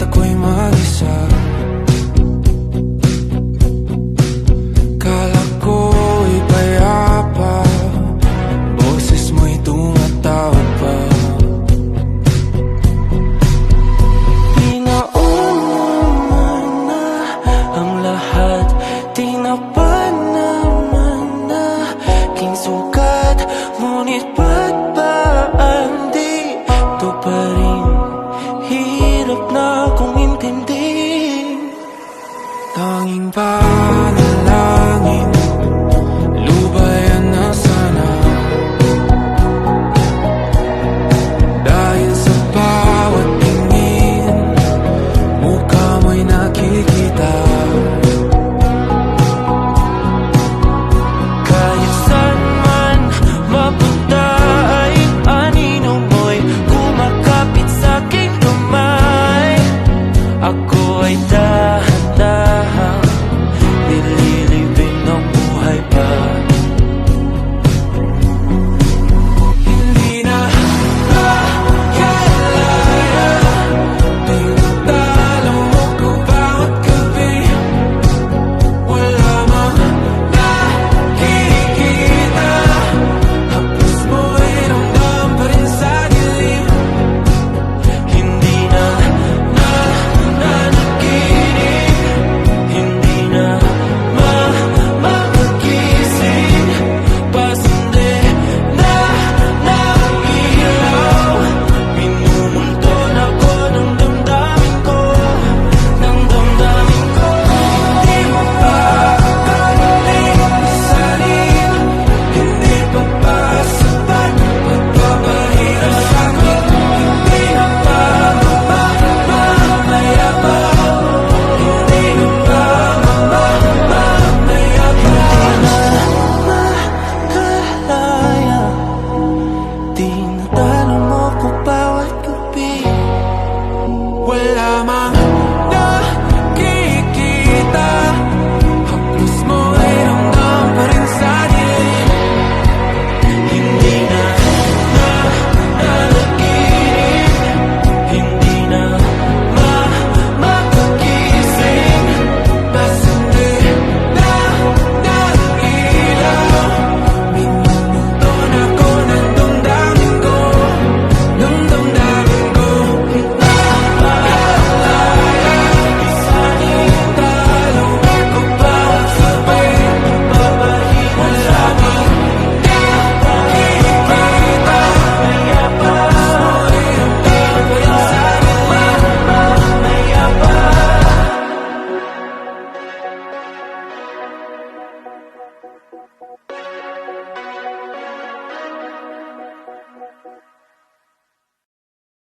ako'y mag-isa. Kala ko'y payapa, boses mo'y tumatawag pa. Pinaunaman na ang lahat, tinapan naman na king sukat. Ngunit ba't ba di to pa rin? Hirap na kong intindihin. Tanging panalangin, lubayan na sana. Dahil sa bawat tingin, mukha mo'y nakikita.